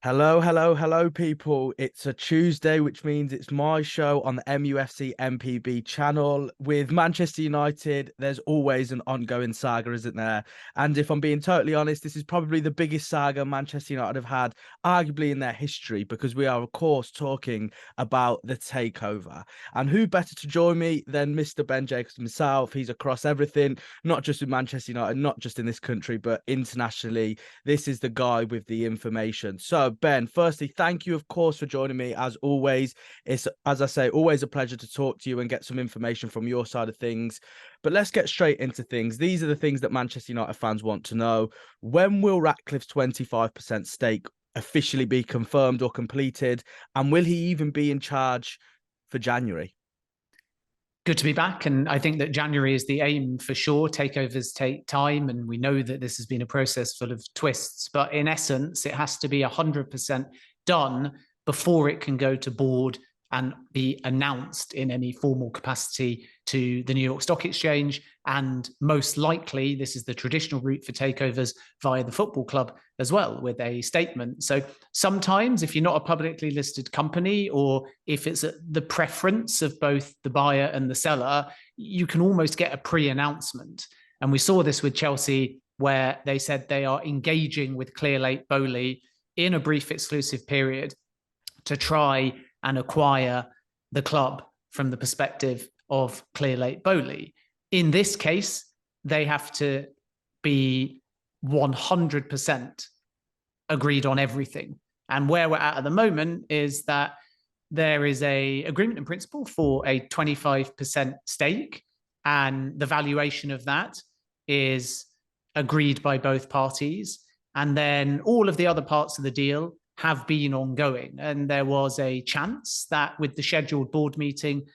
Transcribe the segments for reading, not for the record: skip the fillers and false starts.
Hello, hello, hello, people. It's a Tuesday, which means it's my show on the MUFC MPB channel. With Manchester United, there's always an ongoing saga, isn't there? And if I'm being totally honest, this is probably the biggest saga Manchester United have had, arguably in their history, because we are, of course, talking about the takeover. And who better to join me than Mr. Ben Jacobs himself? He's across everything, not just with Manchester United, not just in this country, but internationally. This is the guy with the information. So, Ben, firstly, thank you, of course, for joining me. As always, it's, as I say, always a pleasure to talk to you and get some information from your side of things. But let's get straight into things. These are the things that Manchester United fans want to know. When will Ratcliffe's 25% stake officially be confirmed or completed? And will he even be in charge for January? Good to be back. And I think that January is the aim for sure. Takeovers take time. And we know that this has been a process full of twists. But in essence, it has to be 100% done before it can go to board and be announced in any formal capacity to the New York Stock Exchange. And most likely, this is the traditional route for takeovers via the football club as well, with a statement. So sometimes, if you're not a publicly listed company, or if it's the preference of both the buyer and the seller, you can almost get a pre-announcement. And we saw this with Chelsea, where they said they are engaging with Clearlake Bowley in a brief exclusive period to try and acquire the club from the perspective of Clearlake Bowley. In this case, they have to be 100% agreed on everything. And where we're at the moment is that there is a agreement in principle for a 25% stake, and the valuation of that is agreed by both parties. And then all of the other parts of the deal have been ongoing. And there was a chance that with the scheduled board meeting,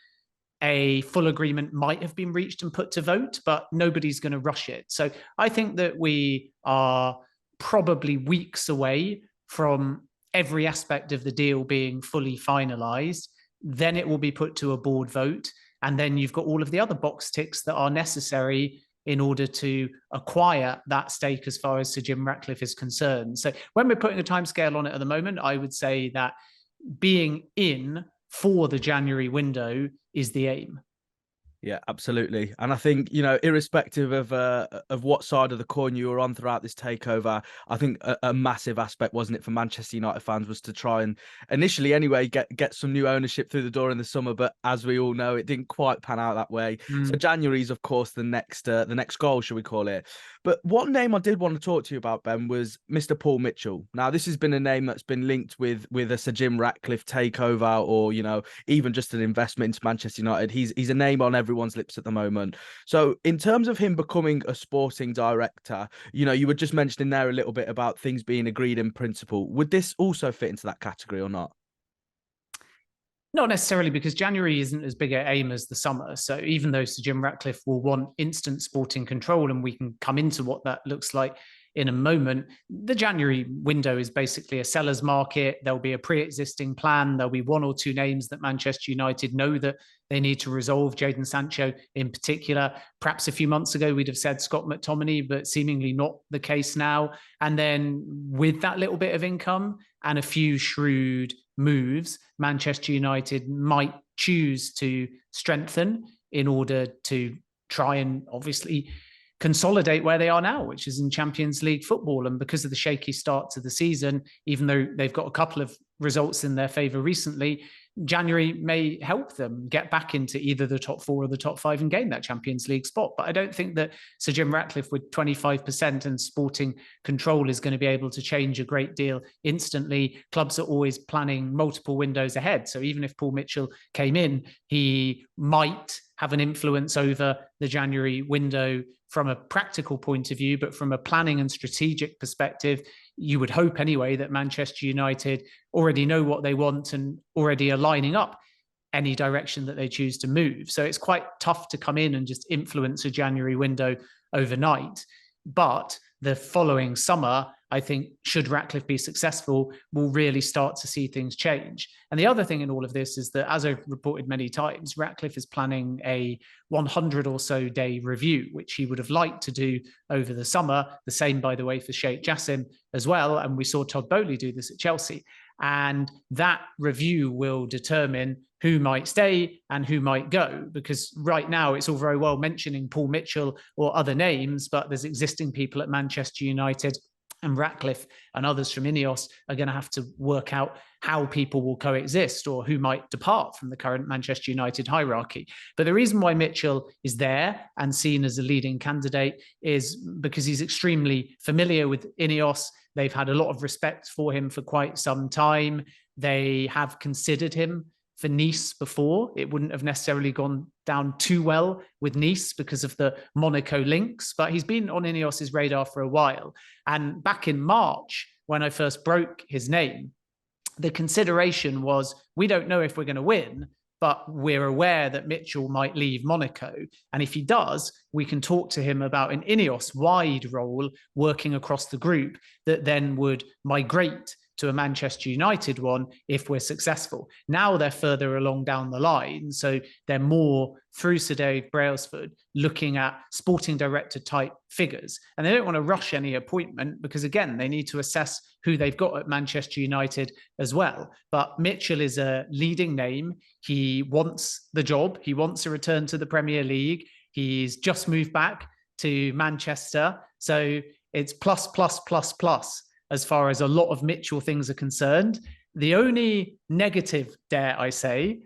a full agreement might have been reached and put to vote, but nobody's going to rush it. So I think that we are probably weeks away from every aspect of the deal being fully finalized. Then it will be put to a board vote. And then you've got all of the other box ticks that are necessary in order to acquire that stake as far as Sir Jim Ratcliffe is concerned. So when we're putting a timescale on it at the moment, I would say that being in for the January window is the aim. Yeah, absolutely. And I think, irrespective of what side of the coin you were on throughout this takeover, I think a massive aspect, wasn't it, for Manchester United fans, was to try and initially anyway get some new ownership through the door in the summer. But as we all know, it didn't quite pan out that way. So January is, of course, the next goal, shall we call it. But what name I did want to talk to you about, Ben, was Mr. Paul Mitchell. Now, this has been a name that's been linked with a Sir Jim Ratcliffe takeover, or, even just an investment into Manchester United. He's a name on everyone's lips at the moment. So in terms of him becoming a sporting director, you were just mentioning there a little bit about things being agreed in principle. Would this also fit into that category or not? Not necessarily, because January isn't as big an aim as the summer. So even though Sir Jim Ratcliffe will want instant sporting control, and we can come into what that looks like in a moment, the January window is basically a seller's market. There'll be a pre-existing plan. There'll be one or two names that Manchester United know that they need to resolve, Jadon Sancho in particular. Perhaps a few months ago, we'd have said Scott McTominay, but seemingly not the case now. And then with that little bit of income and a few shrewd moves, Manchester United might choose to strengthen in order to try and obviously consolidate where they are now, which is in Champions League football. And because of the shaky start to the season, even though they've got a couple of results in their favour recently, January may help them get back into either the top four or the top five and gain that Champions League spot. But I don't think that Sir Jim Ratcliffe with 25% and sporting control is going to be able to change a great deal instantly. Clubs are always planning multiple windows ahead. So even if Paul Mitchell came in, he might have an influence over the January window from a practical point of view, but from a planning and strategic perspective, you would hope anyway that Manchester United already know what they want and already are lining up any direction that they choose to move. So it's quite tough to come in and just influence a January window overnight. But the following summer I think, should Ratcliffe be successful, we'll really start to see things change. And the other thing in all of this is that, as I've reported many times, Ratcliffe is planning a 100 or so day review, which he would have liked to do over the summer. The same, by the way, for Sheikh Jassim as well. And we saw Todd Boehly do this at Chelsea. And that review will determine who might stay and who might go, because right now it's all very well mentioning Paul Mitchell or other names, but there's existing people at Manchester United, and Ratcliffe and others from Ineos are going to have to work out how people will coexist or who might depart from the current Manchester United hierarchy. But the reason why Mitchell is there and seen as a leading candidate is because he's extremely familiar with Ineos. They've had a lot of respect for him for quite some time. They have considered him for Nice before. It wouldn't have necessarily gone down too well with Nice because of the Monaco links, but he's been on Ineos's radar for a while. And back in March, when I first broke his name, the consideration was, we don't know if we're going to win, but we're aware that Mitchell might leave Monaco. And if he does, we can talk to him about an Ineos-wide role working across the group that then would migrate to a Manchester United one if we're successful. Now they're further along down the line, so they're more through Sir Dave Brailsford looking at sporting director type figures. And they don't want to rush any appointment because, again, they need to assess who they've got at Manchester United as well. But Mitchell is a leading name. He wants the job. He wants a return to the Premier League. He's just moved back to Manchester. So it's plus, plus, plus, plus as far as a lot of Mitchell things are concerned. The only negative, dare I say,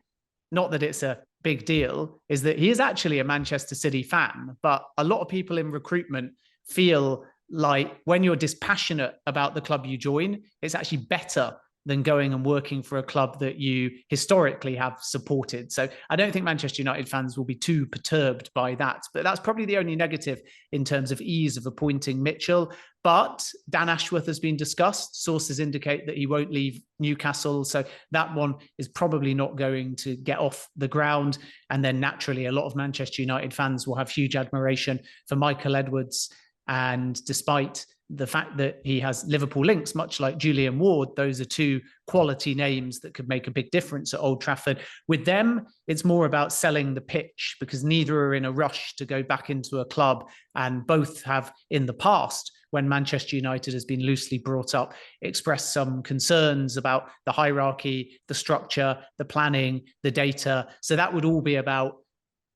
not that it's a big deal, is that he is actually a Manchester City fan. But a lot of people in recruitment feel like when you're dispassionate about the club you join, it's actually better than going and working for a club that you historically have supported. So I don't think Manchester United fans will be too perturbed by that. But that's probably the only negative in terms of ease of appointing Mitchell. But Dan Ashworth has been discussed. Sources indicate that he won't leave Newcastle. So that one is probably not going to get off the ground. And then naturally, a lot of Manchester United fans will have huge admiration for Michael Edwards. And despite the fact that he has Liverpool links, much like Julian Ward, those are two quality names that could make a big difference at Old Trafford. With them, it's more about selling the pitch because neither are in a rush to go back into a club, and both have in the past, when Manchester United has been loosely brought up, expressed some concerns about the hierarchy, the structure, the planning, the data. So that would all be about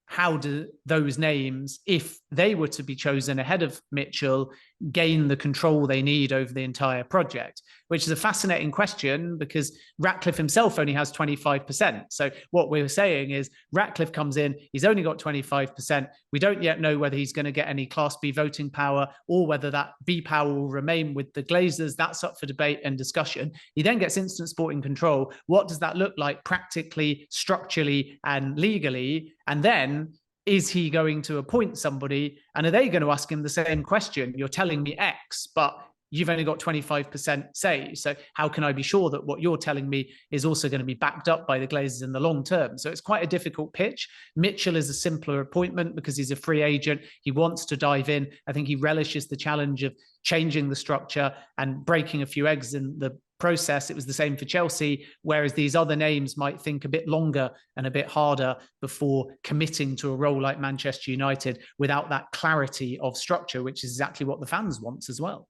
how do those names, if they were to be chosen ahead of Mitchell, gain the control they need over the entire project, which is a fascinating question because Ratcliffe himself only has 25%. So what we're saying is Ratcliffe comes in, he's only got 25%. We don't yet know whether he's going to get any Class B voting power or whether that B power will remain with the Glazers. That's up for debate and discussion. He then gets instant sporting control. What does that look like practically, structurally, and legally? And then is he going to appoint somebody? And are they going to ask him the same question? You're telling me X, but you've only got 25% say. So how can I be sure that what you're telling me is also going to be backed up by the Glazers in the long term? So it's quite a difficult pitch. Mitchell is a simpler appointment because he's a free agent. He wants to dive in. I think he relishes the challenge of changing the structure and breaking a few eggs in the process. It was the same for Chelsea, whereas these other names might think a bit longer and a bit harder before committing to a role like Manchester United without that clarity of structure, which is exactly what the fans want as well.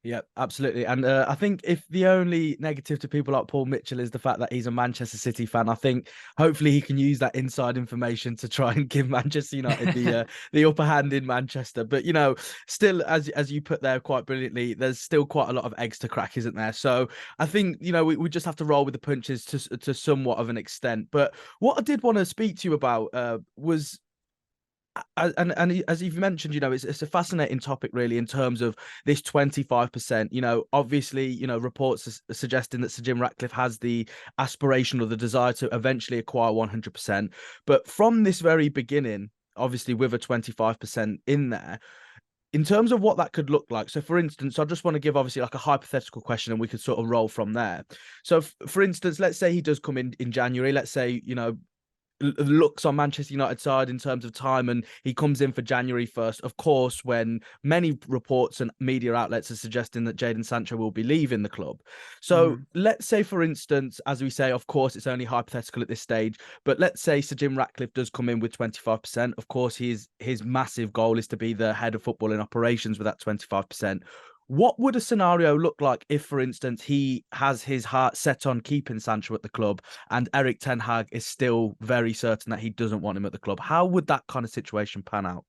Yeah, absolutely. And I think if the only negative to people like Paul Mitchell is the fact that he's a Manchester City fan, I think hopefully he can use that inside information to try and give Manchester United the upper hand in Manchester. But, you know, still, as you put there quite brilliantly, there's still quite a lot of eggs to crack, isn't there? So I think, you know, we just have to roll with the punches to somewhat of an extent. But what I did want to speak to you about was, and as you've mentioned, you know, it's a fascinating topic really in terms of this 25%. You know, obviously, you know, reports are suggesting that Sir Jim Ratcliffe has the aspiration or the desire to eventually acquire 100%. But from this very beginning, obviously with a 25% in there, in terms of what that could look like. So for instance, I just want to give obviously like a hypothetical question and we could sort of roll from there. So for instance, let's say he does come in January. Let's say, you know, looks on Manchester United side in terms of time, and he comes in for January 1st. Of course, when many reports and media outlets are suggesting that Jadon Sancho will be leaving the club. So let's say, for instance, as we say, of course, it's only hypothetical at this stage, but let's say Sir Jim Ratcliffe does come in with 25%. Of course, his massive goal is to be the head of football and operations with that 25%. What would a scenario look like if, for instance, he has his heart set on keeping Sancho at the club and Eric Ten Hag is still very certain that he doesn't want him at the club? How would that kind of situation pan out?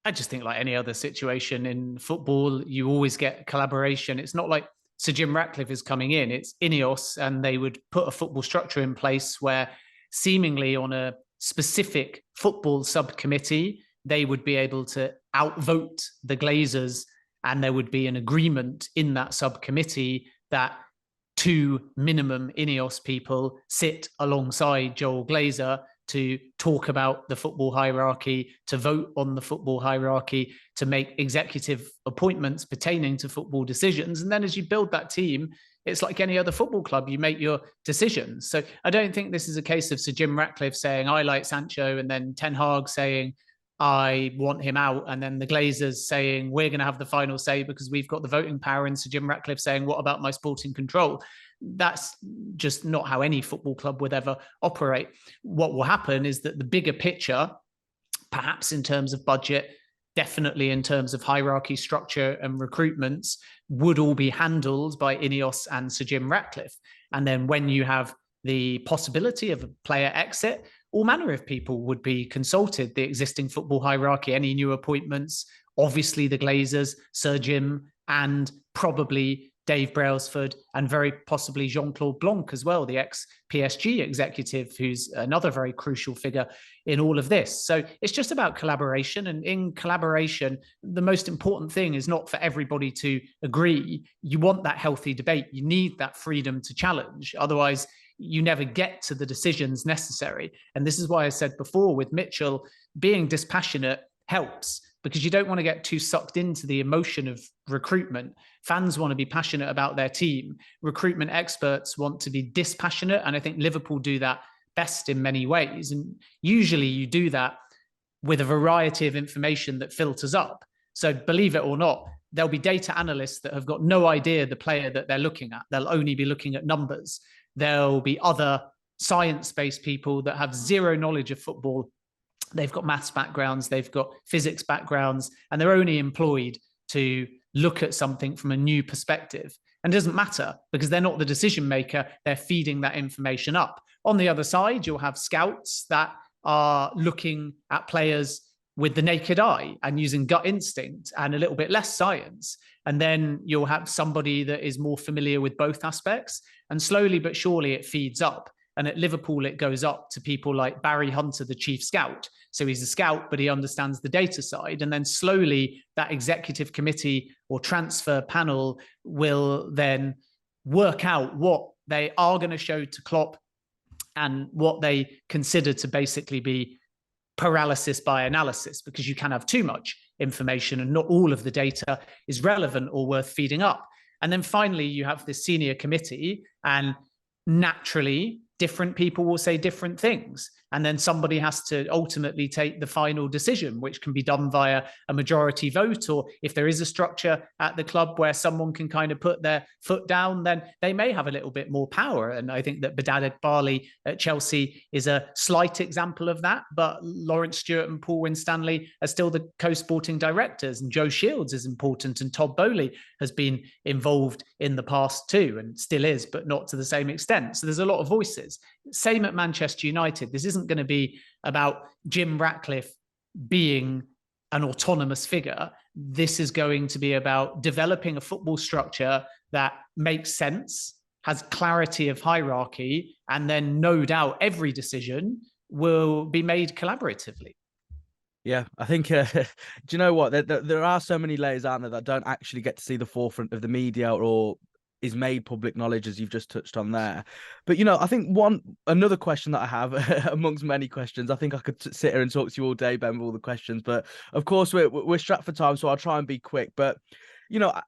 I just think like any other situation in football, you always get collaboration. It's not like Sir Jim Ratcliffe is coming in, it's Ineos, and they would put a football structure in place where seemingly on a specific football subcommittee, they would be able to outvote the Glazers, and there would be an agreement in that subcommittee that two minimum Ineos people sit alongside Joel Glazer to talk about the football hierarchy, to vote on the football hierarchy, to make executive appointments pertaining to football decisions. And then as you build that team, it's like any other football club, you make your decisions. So I don't think this is a case of Sir Jim Ratcliffe saying, I like Sancho, and then Ten Hag saying, I want him out. And then the Glazers saying, we're going to have the final say because we've got the voting power. And Sir Jim Ratcliffe saying, what about my sporting control? That's just not how any football club would ever operate. What will happen is that the bigger picture, perhaps in terms of budget, definitely in terms of hierarchy, structure and recruitments, would all be handled by Ineos and Sir Jim Ratcliffe. And then when you have the possibility of a player exit, all manner of people would be consulted, the existing football hierarchy, any new appointments, obviously the Glazers, Sir Jim, and probably Dave Brailsford, and very possibly Jean-Claude Blanc as well, the ex-PSG executive, who's another very crucial figure in all of this. So it's just about collaboration. And in collaboration, the most important thing is not for everybody to agree. You want that healthy debate. You need that freedom to challenge. Otherwise, you never get to the decisions necessary. And this is why I said before with Mitchell, being dispassionate helps, because you don't want to get too sucked into the emotion of recruitment. Fans want to be passionate about their team. Recruitment experts want to be dispassionate. And I think Liverpool do that best in many ways. And usually you do that with a variety of information that filters up. So believe it or not, there'll be data analysts that have got no idea the player that they're looking at. They'll only be looking at numbers. There'll be other science-based people that have zero knowledge of football. They've got maths backgrounds, they've got physics backgrounds, and they're only employed to look at something from a new perspective. And it doesn't matter because they're not the decision maker, they're feeding that information up. On the other side, you'll have scouts that are looking at players with the naked eye and using gut instinct and a little bit less science. And then you'll have somebody that is more familiar with both aspects. And slowly but surely it feeds up. And at Liverpool, it goes up to people like Barry Hunter, the chief scout. So he's a scout, but he understands the data side. And then slowly that executive committee or transfer panel will then work out what they are going to show to Klopp and what they consider to basically be paralysis by analysis, because you can have too much information and not all of the data is relevant or worth feeding up. And then finally, you have this senior committee, and naturally, different people will say different things. And then somebody has to ultimately take the final decision, which can be done via a majority vote. Or if there is a structure at the club where someone can kind of put their foot down, then they may have a little bit more power. And I think that Badad Bali at Chelsea is a slight example of that. But Lawrence Stewart and Paul Winstanley are still the co-sporting directors. And Joe Shields is important. And Todd Bowley has been involved in the past too, and still is, but not to the same extent. So there's a lot of voices. Same at Manchester United. This isn't going to be about Jim Ratcliffe being an autonomous figure. This is going to be about developing a football structure that makes sense, has clarity of hierarchy, and then no doubt every decision will be made collaboratively. Yeah, I think, do you know what? There are so many layers out there that don't actually get to see the forefront of the media or is made public knowledge, as you've just touched on there. But, you know, I think another question that I have amongst many questions, I think I could sit here and talk to you all day, Ben, with all the questions, but of course we're strapped for time, so I'll try and be quick. But,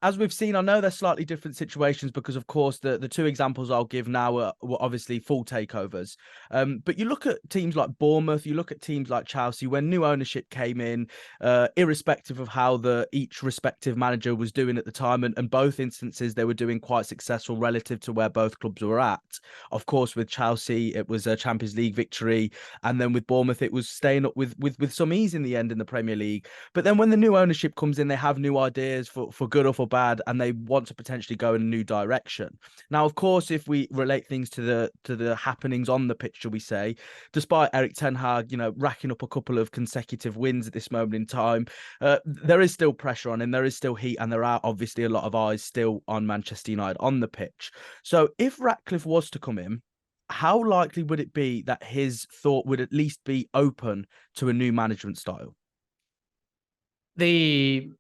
as we've seen, I know they're slightly different situations because, of course, the two examples I'll give now were obviously full takeovers. But you look at teams like Bournemouth, you look at teams like Chelsea, when new ownership came in, irrespective of how each respective manager was doing at the time, and both instances they were doing quite successful relative to where both clubs were at. Of course, with Chelsea, it was a Champions League victory, and then with Bournemouth, it was staying up with some ease in the end in the Premier League. But then when the new ownership comes in, they have new ideas for good or for bad, and they want to potentially go in a new direction. Now, of course, if we relate things to the happenings on the pitch, shall we say, despite Erik ten Hag, racking up a couple of consecutive wins at this moment in time, there is still pressure on him, there is still heat, and there are obviously a lot of eyes still on Manchester United on the pitch. So if Ratcliffe was to come in, how likely would it be that his thought would at least be open to a new management style? The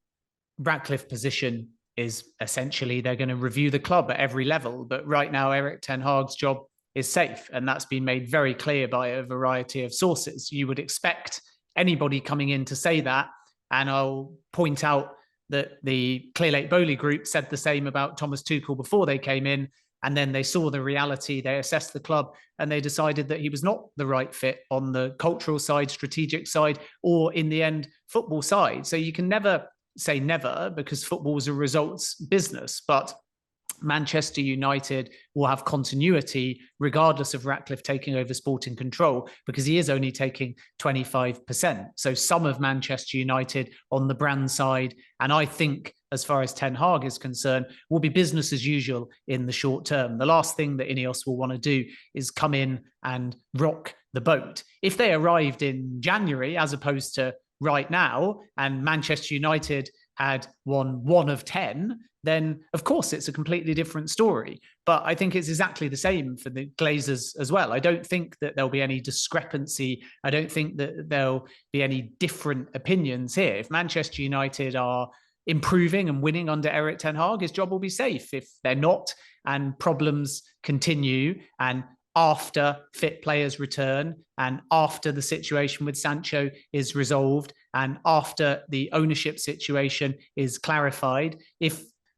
Ratcliffe position is essentially they're going to review the club at every level. But right now, Erik ten Hag's job is safe. And that's been made very clear by a variety of sources. You would expect anybody coming in to say that. And I'll point out that the Clear Lake Bowley group said the same about Thomas Tuchel before they came in. And then they saw the reality, they assessed the club, and they decided that he was not the right fit on the cultural side, strategic side, or in the end, football side. So you can never say never, because football is a results business. But Manchester United will have continuity regardless of Ratcliffe taking over sporting control, because he is only taking 25%. So some of Manchester United on the brand side, and I think as far as Ten Hag is concerned, will be business as usual in the short term. The last thing that Ineos will want to do is come in and rock the boat. If they arrived in January, as opposed to right now, and Manchester United had won 1 of 10, then of course it's a completely different story. But I think it's exactly the same for the Glazers as well. I don't think that there'll be any discrepancy. I don't think that there'll be any different opinions here. If Manchester United are improving and winning under Erik ten Hag, his job will be safe. If they're not, and problems continue, and after fit players return, and after the situation with Sancho is resolved, and after the ownership situation is clarified,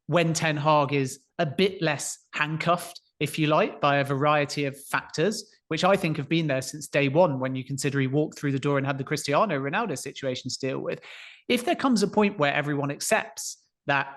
when Ten Hag is a bit less handcuffed, if you like, by a variety of factors, which I think have been there since day one, when you consider he walked through the door and had the Cristiano Ronaldo situation to deal with. If there comes a point where everyone accepts that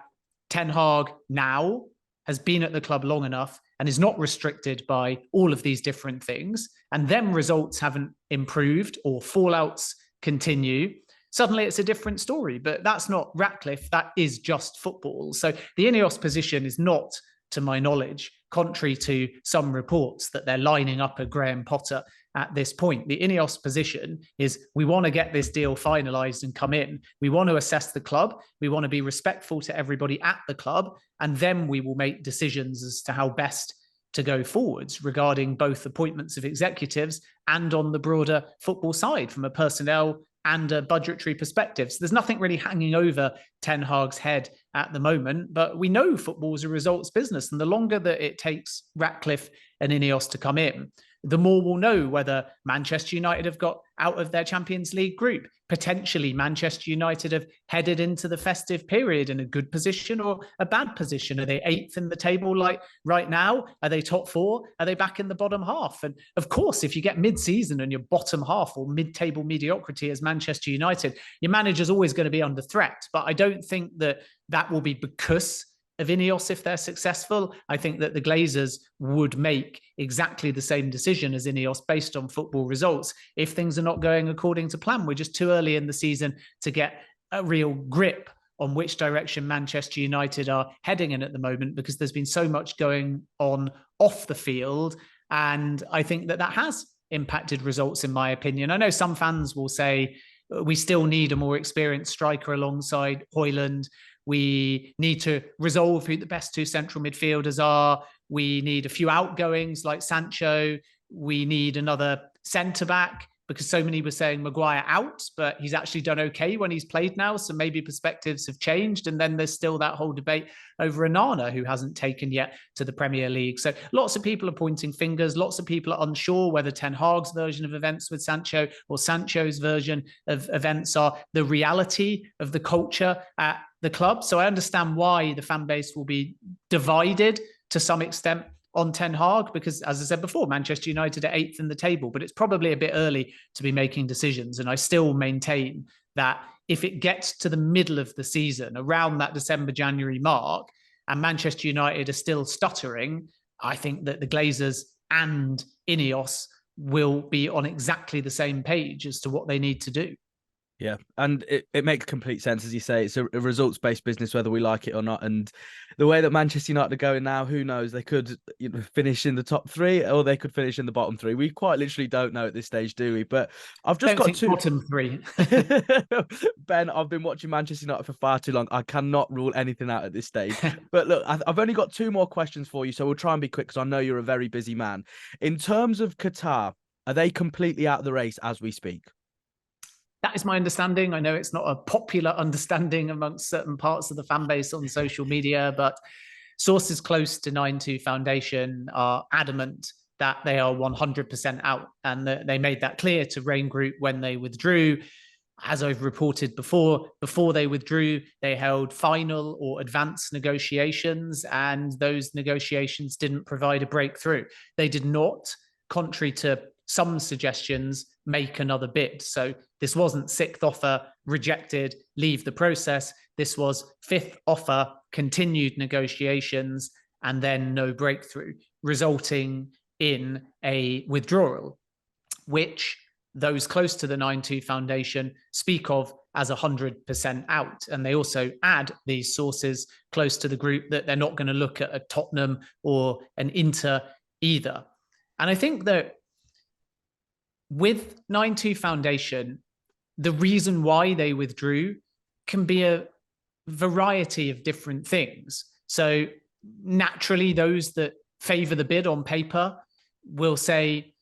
Ten Hag now has been at the club long enough and is not restricted by all of these different things, and then results haven't improved or fallouts continue, suddenly it's a different story. But that's not Ratcliffe, that is just football. So the Ineos position is not, to my knowledge, contrary to some reports that they're lining up a Graham Potter at this point. The Ineos position is, we want to get this deal finalised and come in. We want to assess the club. We want to be respectful to everybody at the club. And then we will make decisions as to how best to go forwards regarding both appointments of executives and on the broader football side from a personnel and a budgetary perspective. So there's nothing really hanging over Ten Hag's head at the moment, but we know football is a results business. And the longer that it takes Ratcliffe and Ineos to come in, the more we'll know whether Manchester United have got out of their Champions League group. Potentially Manchester United have headed into the festive period in a good position or a bad position. Are they 8th in the table like right now? Are they top 4? Are they back in the bottom half? And of course, if you get mid-season and you're bottom half or mid-table mediocrity as Manchester United, your manager's always going to be under threat. But I don't think that that will be because of Ineos if they're successful. I think that the Glazers would make exactly the same decision as Ineos based on football results if things are not going according to plan. We're just too early in the season to get a real grip on which direction Manchester United are heading in at the moment, because there's been so much going on off the field. And I think that that has impacted results, in my opinion. I know some fans will say we still need a more experienced striker alongside Højlund. We need to resolve who the best 2 central midfielders are. We need a few outgoings like Sancho. We need another centre-back. because so many were saying Maguire out, but he's actually done okay when he's played now. So maybe perspectives have changed. And then there's still that whole debate over Onana, who hasn't taken yet to the Premier League. So lots of people are pointing fingers. Lots of people are unsure whether Ten Hag's version of events with Sancho or Sancho's version of events are the reality of the culture at the club. So I understand why the fan base will be divided to some extent on Ten Hag, because as I said before, Manchester United are 8th in the table, but it's probably a bit early to be making decisions. And I still maintain that if it gets to the middle of the season, around that December, January mark, and Manchester United are still stuttering, I think that the Glazers and Ineos will be on exactly the same page as to what they need to do. Yeah, and it makes complete sense, as you say. It's a results-based business, whether we like it or not. And the way that Manchester United are going now, who knows? They could finish in the top 3, or they could finish in the bottom 3. We quite literally don't know at this stage, do we? But I've just got two bottom 3. Ben, I've been watching Manchester United for far too long. I cannot rule anything out at this stage. But look, I've only got 2 more questions for you, so we'll try and be quick because I know you're a very busy man. In terms of Qatar, are they completely out of the race as we speak? That is my understanding. I know it's not a popular understanding amongst certain parts of the fan base on social media, but sources close to 9-2 Foundation are adamant that they are 100% out. And they made that clear to Rain Group when they withdrew. As I've reported before they withdrew, they held final or advanced negotiations, and those negotiations didn't provide a breakthrough. They did not, contrary to some suggestions, make another bid. So this wasn't 6th offer, rejected, leave the process. This was 5th offer, continued negotiations, and then no breakthrough, resulting in a withdrawal, which those close to the 9-2 Foundation speak of as 100% out. And they also add, these sources close to the group, that they're not going to look at a Tottenham or an Inter either. And I think that with 9-2 Foundation, the reason why they withdrew can be a variety of different things. So naturally, those that favour the bid on paper will say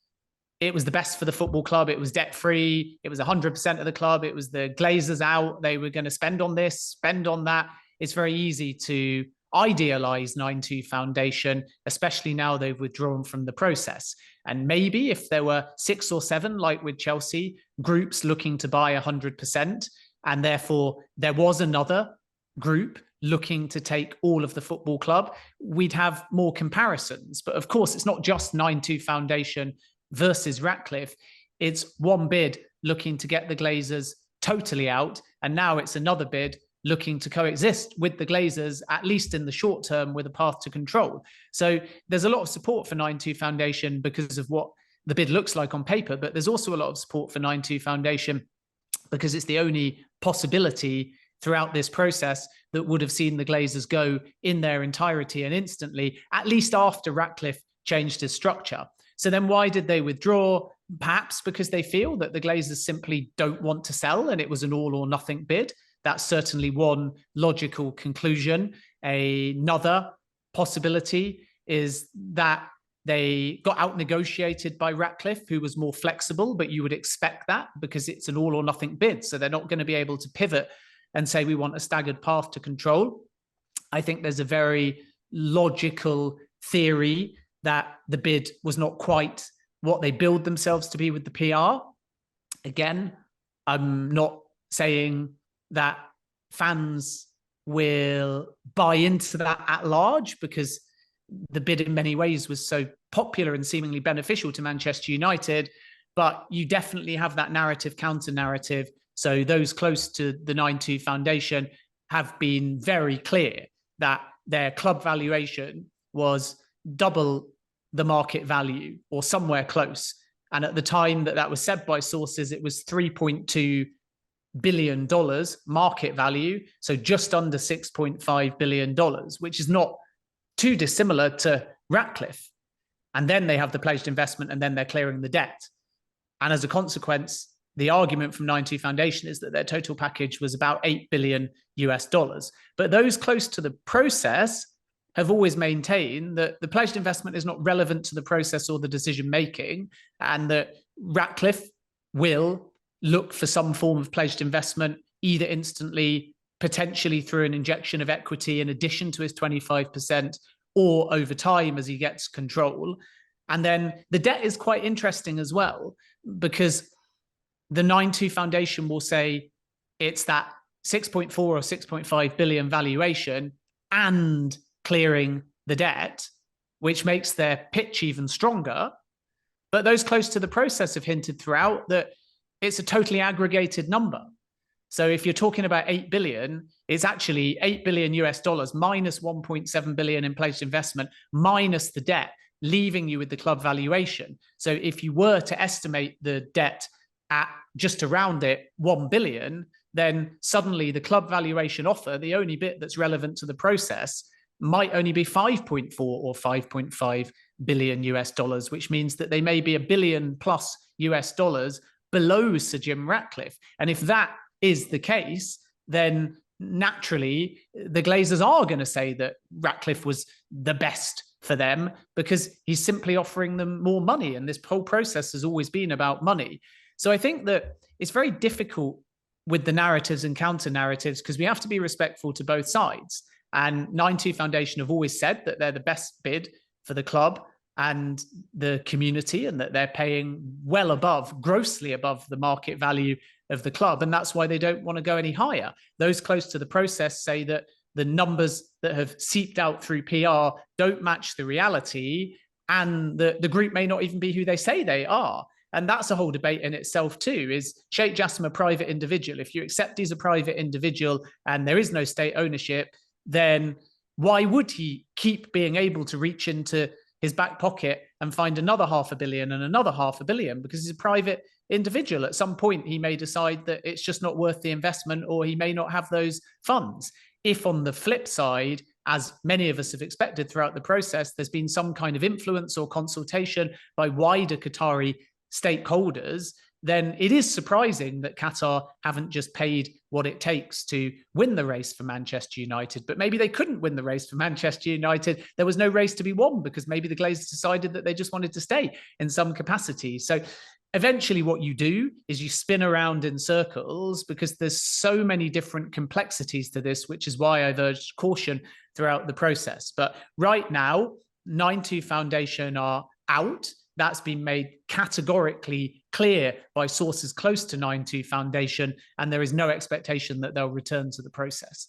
it was the best for the football club, it was debt-free, it was 100% of the club, it was the Glazers out, they were going to spend on this, spend on that. It's very easy to idealize 9-2 Foundation, especially now they've withdrawn from the process. And maybe if there were 6 or 7, like with Chelsea, groups looking to buy 100%, and therefore there was another group looking to take all of the football club, we'd have more comparisons. But of course, it's not just 9-2 Foundation versus Ratcliffe. It's one bid looking to get the Glazers totally out, and now it's another bid looking to coexist with the Glazers, at least in the short term, with a path to control. So there's a lot of support for 9-2 Foundation because of what the bid looks like on paper, but there's also a lot of support for 9-2 Foundation because it's the only possibility throughout this process that would have seen the Glazers go in their entirety and instantly, at least after Ratcliffe changed his structure. So then why did they withdraw? Perhaps because they feel that the Glazers simply don't want to sell and it was an all or nothing bid. That's certainly one logical conclusion. Another possibility is that they got out negotiated by Ratcliffe, who was more flexible, but you would expect that because it's an all or nothing bid. So they're not going to be able to pivot and say, we want a staggered path to control. I think there's a very logical theory that the bid was not quite what they billed themselves to be with the PR. Again, I'm not saying that fans will buy into that at large because the bid in many ways was so popular and seemingly beneficial to Manchester United, but you definitely have that narrative, counter narrative. So those close to the 9-2 Foundation have been very clear that their club valuation was double the market value or somewhere close. And at the time that was said by sources, it was $3.2 billion market value. So just under $6.5 billion, which is not too dissimilar to Ratcliffe. And then they have the pledged investment and then they're clearing the debt. And as a consequence, the argument from 9-2 Foundation is that their total package was about $8 billion US. But those close to the process have always maintained that the pledged investment is not relevant to the process or the decision making, and that Ratcliffe will look for some form of pledged investment, either instantly, potentially through an injection of equity in addition to his 25%, or over time as he gets control. And then the debt is quite interesting as well, because the 9-2 Foundation will say it's that 6.4 or 6.5 billion valuation and clearing the debt, which makes their pitch even stronger. But those close to the process have hinted throughout that it's a totally aggregated number. So if you're talking about 8 billion, it's actually 8 billion US dollars minus 1.7 billion in pledged investment minus the debt, leaving you with the club valuation. So if you were to estimate the debt at just around it 1 billion, then suddenly the club valuation offer, the only bit that's relevant to the process, might only be 5.4 or 5.5 billion US dollars, which means that they may be $1 billion plus US dollars below Sir Jim Ratcliffe. And if that is the case, then naturally the Glazers are going to say that Ratcliffe was the best for them because he's simply offering them more money. And this whole process has always been about money. So I think that it's very difficult with the narratives and counter narratives because we have to be respectful to both sides. And 9-2 Foundation have always said that they're the best bid for the club and the community, and that they're paying well above, grossly above the market value of the club. And that's why they don't want to go any higher. Those close to the process say that the numbers that have seeped out through PR don't match the reality, and the group may not even be who they say they are. And that's a whole debate in itself too, is Sheikh Jassim a private individual? If you accept he's a private individual and there is no state ownership, then why would he keep being able to reach into his back pocket and find another 500 million and another 500 million? Because he's a private individual. At some point, he may decide that it's just not worth the investment, or he may not have those funds. If on the flip side, as many of us have expected throughout the process, there's been some kind of influence or consultation by wider Qatari stakeholders, then it is surprising that Qatar haven't just paid what it takes to win the race for Manchester United. But maybe they couldn't win the race for Manchester United. There was no race to be won because maybe the Glazers decided that they just wanted to stay in some capacity. So eventually what you do is you spin around in circles because there's so many different complexities to this, which is why I've urged caution throughout the process. But right now, 9-2 Foundation are out. That's been made categorically clear by sources close to 9-2 Foundation, and there is no expectation that they'll return to the process.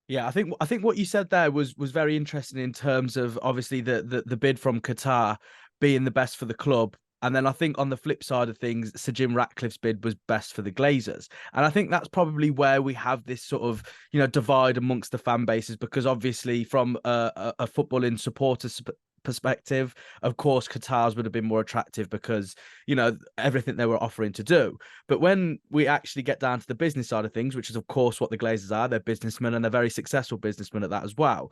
Yeah, I think what you said there was very interesting in terms of obviously the bid from Qatar being the best for the club. And then I think on the flip side of things, Sir Jim Ratcliffe's bid was best for the Glazers. And I think that's probably where we have this sort of, divide amongst the fan bases, because obviously from a footballing supporters perspective, of course, Qatar's would have been more attractive because, everything they were offering to do. But when we actually get down to the business side of things, which is, of course, what the Glazers are, they're businessmen and they're very successful businessmen at that as well.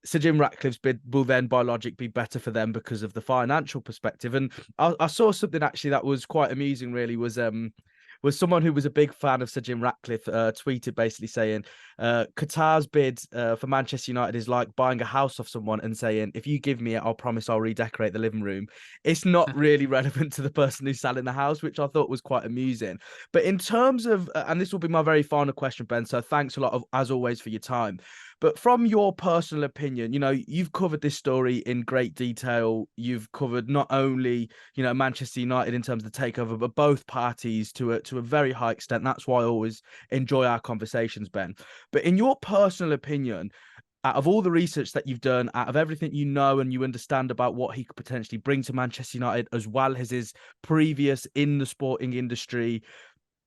Sir Jim Ratcliffe's bid will then, by logic, be better for them because of the financial perspective. And I saw something actually that was quite amusing, really, was someone who was a big fan of Sir Jim Ratcliffe tweeted basically saying Qatar's bid for Manchester United is like buying a house off someone and saying, if you give me it, I'll promise I'll redecorate the living room. It's not really relevant to the person who's selling the house, which I thought was quite amusing. But in terms of, and this will be my very final question, Ben, so thanks a lot, as always, for your time. But from your personal opinion, you've covered this story in great detail. You've covered not only, Manchester United in terms of the takeover, but both parties to a very high extent. That's why I always enjoy our conversations, Ben. But in your personal opinion, out of all the research that you've done, out of everything you know and you understand about what he could potentially bring to Manchester United, as well as his previous in the sporting industry,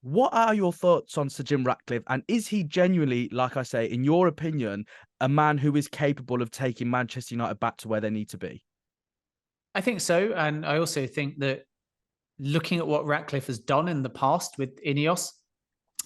what are your thoughts on Sir Jim Ratcliffe? And is he genuinely, like I say, in your opinion, a man who is capable of taking Manchester United back to where they need to be? I think so. And I also think that looking at what Ratcliffe has done in the past with Ineos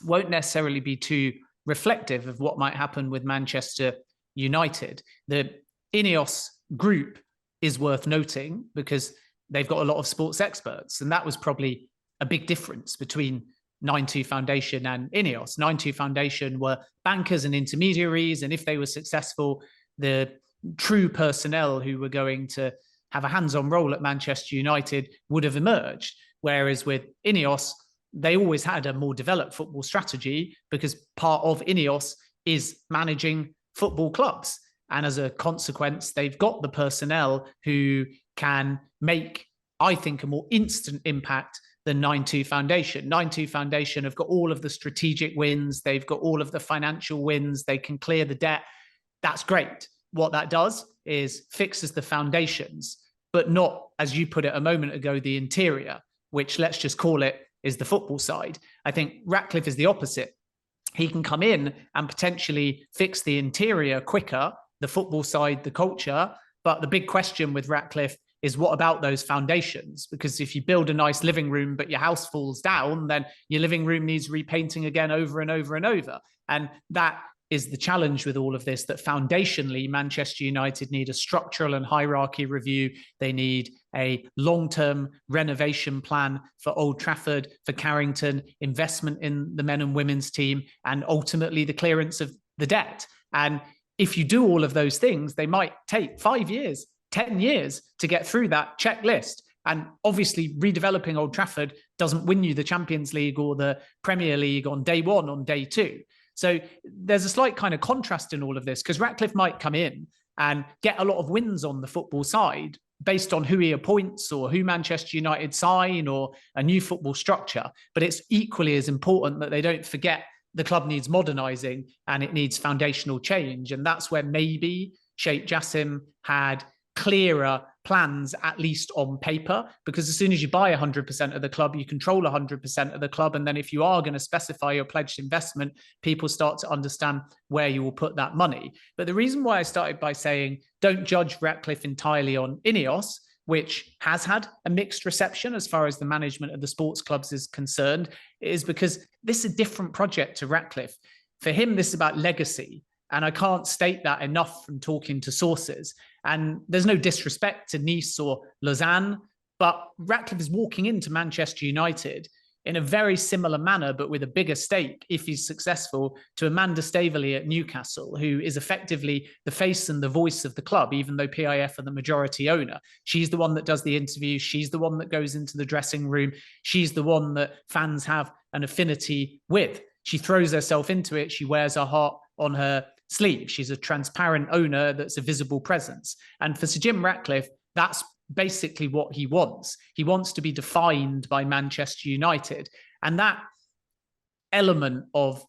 won't necessarily be too reflective of what might happen with Manchester United. The Ineos group is worth noting because they've got a lot of sports experts. And that was probably a big difference between 9-2 Foundation and Ineos. 9-2 Foundation were bankers and intermediaries, and if they were successful, the true personnel who were going to have a hands-on role at Manchester United would have emerged. Whereas with Ineos, they always had a more developed football strategy because part of Ineos is managing football clubs. And as a consequence, they've got the personnel who can make, I think, a more instant impact than 9-2 Foundation. 9-2 Foundation have got all of the strategic wins. They've got all of the financial wins. They can clear the debt. That's great. What that does is fixes the foundations, but not, as you put it a moment ago, the interior, which, let's just call it, is the football side. I think Ratcliffe is the opposite. He can come in and potentially fix the interior quicker, the football side, the culture. But the big question with Ratcliffe is, what about those foundations? Because if you build a nice living room, but your house falls down, then your living room needs repainting again over and over and over. And that is the challenge with all of this, that foundationally, Manchester United need a structural and hierarchy review. They need a long-term renovation plan for Old Trafford, for Carrington, investment in the men and women's team, and ultimately the clearance of the debt. And if you do all of those things, they might take 5 years, 10 years to get through that checklist. And obviously, redeveloping Old Trafford doesn't win you the Champions League or the Premier League on day one, on day two. So there's a slight kind of contrast in all of this, because Ratcliffe might come in and get a lot of wins on the football side based on who he appoints or who Manchester United sign or a new football structure. But it's equally as important that they don't forget the club needs modernising and it needs foundational change. And that's where maybe Sheikh Jassim had clearer plans, at least on paper, because as soon as you buy 100% of the club, you control 100% of the club. And then if you are going to specify your pledged investment, people start to understand where you will put that money. But the reason why I started by saying don't judge Ratcliffe entirely on Ineos, which has had a mixed reception as far as the management of the sports clubs is concerned, is because this is a different project to Ratcliffe. For him, this is about legacy. And I can't state that enough from talking to sources. And there's no disrespect to Nice or Lausanne, but Ratcliffe is walking into Manchester United in a very similar manner, but with a bigger stake, if he's successful, to Amanda Staveley at Newcastle, who is effectively the face and the voice of the club, even though PIF are the majority owner. She's the one that does the interviews. She's the one that goes into the dressing room. She's the one that fans have an affinity with. She throws herself into it. She wears her heart on her sleeve. She's a transparent owner that's a visible presence. And for Sir Jim Ratcliffe, that's basically what he wants. He wants to be defined by Manchester United. And that element of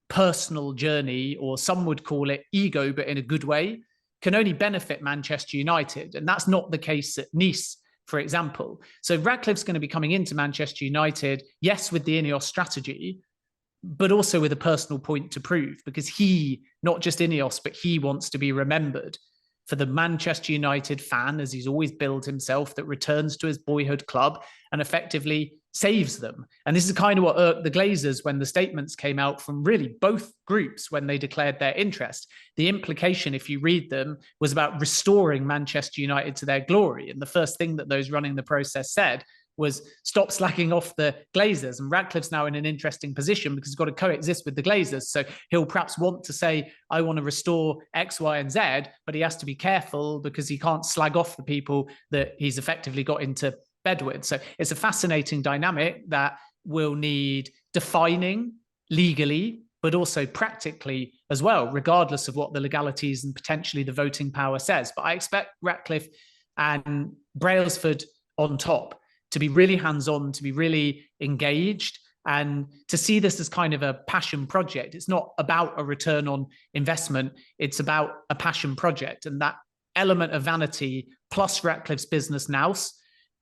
personal journey, or some would call it ego, but in a good way, can only benefit Manchester United. And that's not the case at Nice, for example. So Ratcliffe's going to be coming into Manchester United, yes, with the Ineos strategy, but also with a personal point to prove, because he, not just Ineos, but he wants to be remembered for the Manchester United fan, as he's always billed himself, that returns to his boyhood club and effectively saves them. And this is kind of what irked the Glazers when the statements came out from really both groups when they declared their interest. The implication, if you read them, was about restoring Manchester United to their glory. And the first thing that those running the process said was stop slacking off the Glazers. And Ratcliffe's now in an interesting position because he's got to coexist with the Glazers. So he'll perhaps want to say, I want to restore X, Y, and Z, but he has to be careful because he can't slag off the people that he's effectively got into bed with. So it's a fascinating dynamic that will need defining legally, but also practically as well, regardless of what the legalities and potentially the voting power says. But I expect Ratcliffe and Brailsford on top to be really hands-on, to be really engaged, and to see this as kind of a passion project. It's not about a return on investment. It's about a passion project. And that element of vanity plus Ratcliffe's business nous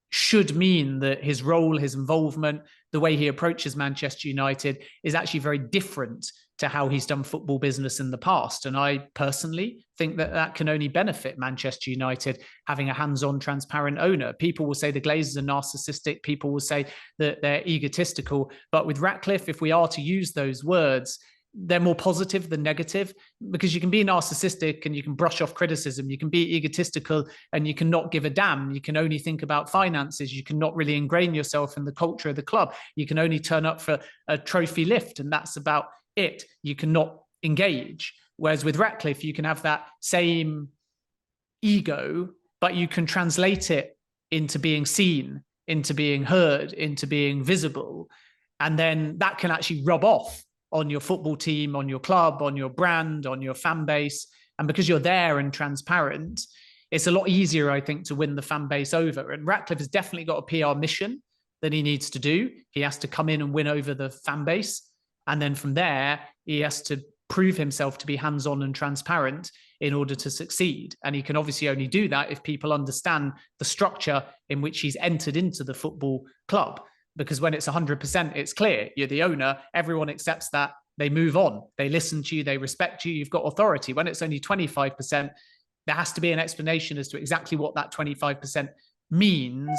should mean that his role, his involvement, the way he approaches Manchester United is actually very different to how he's done football business in the past. And I personally think that that can only benefit Manchester United having a hands-on, transparent owner. People will say the Glazers are narcissistic. People will say that they're egotistical. But with Ratcliffe, if we are to use those words, they're more positive than negative, because you can be narcissistic and you can brush off criticism. You can be egotistical and you can not give a damn. You can only think about finances. You can not really ingrain yourself in the culture of the club. You can only turn up for a trophy lift, and that's about it. You cannot engage. Whereas with Ratcliffe, you can have that same ego, but you can translate it into being seen, into being heard, into being visible. And then that can actually rub off on your football team, on your club, on your brand, on your fan base. And because you're there and transparent, it's a lot easier, I think, to win the fan base over. And Ratcliffe has definitely got a PR mission that he needs to do. He has to come in and win over the fan base. And then from there, he has to prove himself to be hands-on and transparent in order to succeed. And he can obviously only do that if people understand the structure in which he's entered into the football club. Because when it's 100%, it's clear. You're the owner. Everyone accepts that. They move on. They listen to you. They respect you. You've got authority. When it's only 25%, there has to be an explanation as to exactly what that 25% means.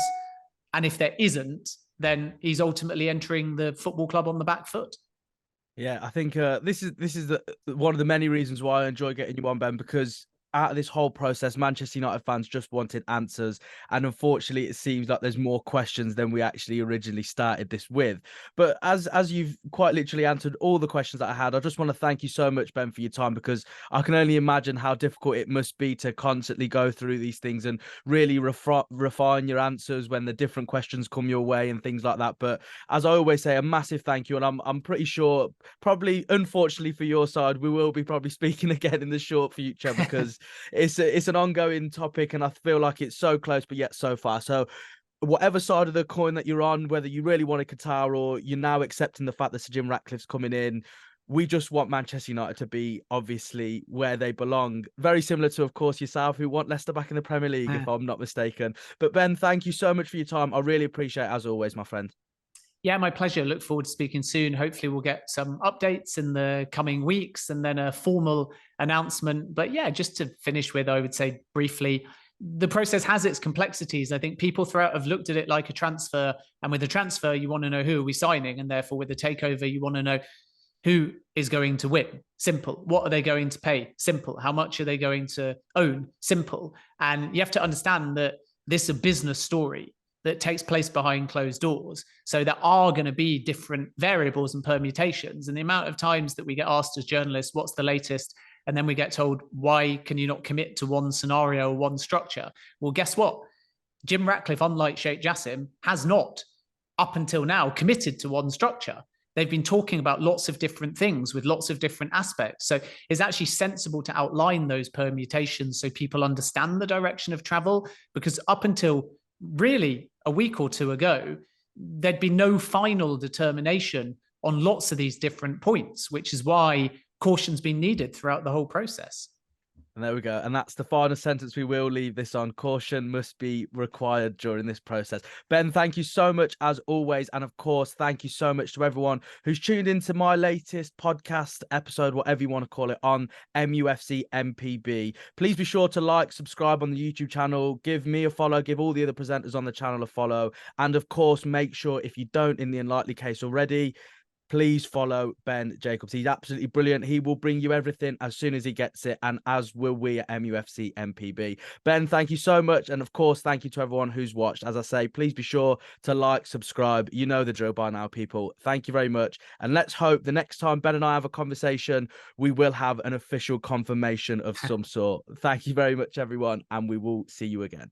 And if there isn't, then he's ultimately entering the football club on the back foot. Yeah, I think this is one of the many reasons why I enjoy getting you on, Ben, because out of this whole process, Manchester United fans just wanted answers. And unfortunately, it seems like there's more questions than we actually originally started this with. But as you've quite literally answered all the questions that I had, I just want to thank you so much, Ben, for your time, because I can only imagine how difficult it must be to constantly go through these things and really refine your answers when the different questions come your way and things like that. But as I always say, a massive thank you. And I'm pretty sure, probably, unfortunately for your side, we will be probably speaking again in the short future, because it's an ongoing topic, and I feel like it's so close but yet so far. So whatever side of the coin that you're on, whether you really want a Qatar or you're now accepting the fact that Sir Jim Ratcliffe's coming in, we just want Manchester United to be obviously where they belong. Very similar to, of course, yourself, who want Leicester back in the Premier League, if I'm not mistaken. But Ben, thank you so much for your time. I really appreciate it, as always, my friend. Yeah, my pleasure. Look forward to speaking soon. Hopefully we'll get some updates in the coming weeks and then a formal announcement. But yeah, just to finish with, I would say briefly, the process has its complexities. I think people throughout have looked at it like a transfer. And with a transfer, you want to know who are we signing? And therefore with a takeover, you want to know who is going to win. Simple. What are they going to pay? Simple. How much are they going to own? Simple. And you have to understand that this is a business story that takes place behind closed doors. So there are going to be different variables and permutations. And the amount of times that we get asked as journalists, what's the latest? And then we get told, why can you not commit to one scenario or one structure? Well, guess what? Jim Ratcliffe, unlike Sheikh Jassim, has not, up until now, committed to one structure. They've been talking about lots of different things with lots of different aspects. So it's actually sensible to outline those permutations so people understand the direction of travel, because up until really a week or two ago, there'd be no final determination on lots of these different points, which is why caution's been needed throughout the whole process. And there we go. And that's the final sentence we will leave this on. Caution must be required during this process. Ben, thank you so much as always. And of course, thank you so much to everyone who's tuned into my latest podcast episode, whatever you want to call it, on MUFC MPB. Please be sure to like, subscribe on the YouTube channel, give me a follow, give all the other presenters on the channel a follow. And of course, make sure, if you don't in the unlikely case already, please follow Ben Jacobs. He's absolutely brilliant. He will bring you everything as soon as he gets it, and as will we at MUFC MPB. Ben, thank you so much. And of course, thank you to everyone who's watched. As I say, please be sure to like, subscribe. You know the drill by now, people. Thank you very much. And let's hope the next time Ben and I have a conversation, we will have an official confirmation of some sort. Thank you very much, everyone. And we will see you again.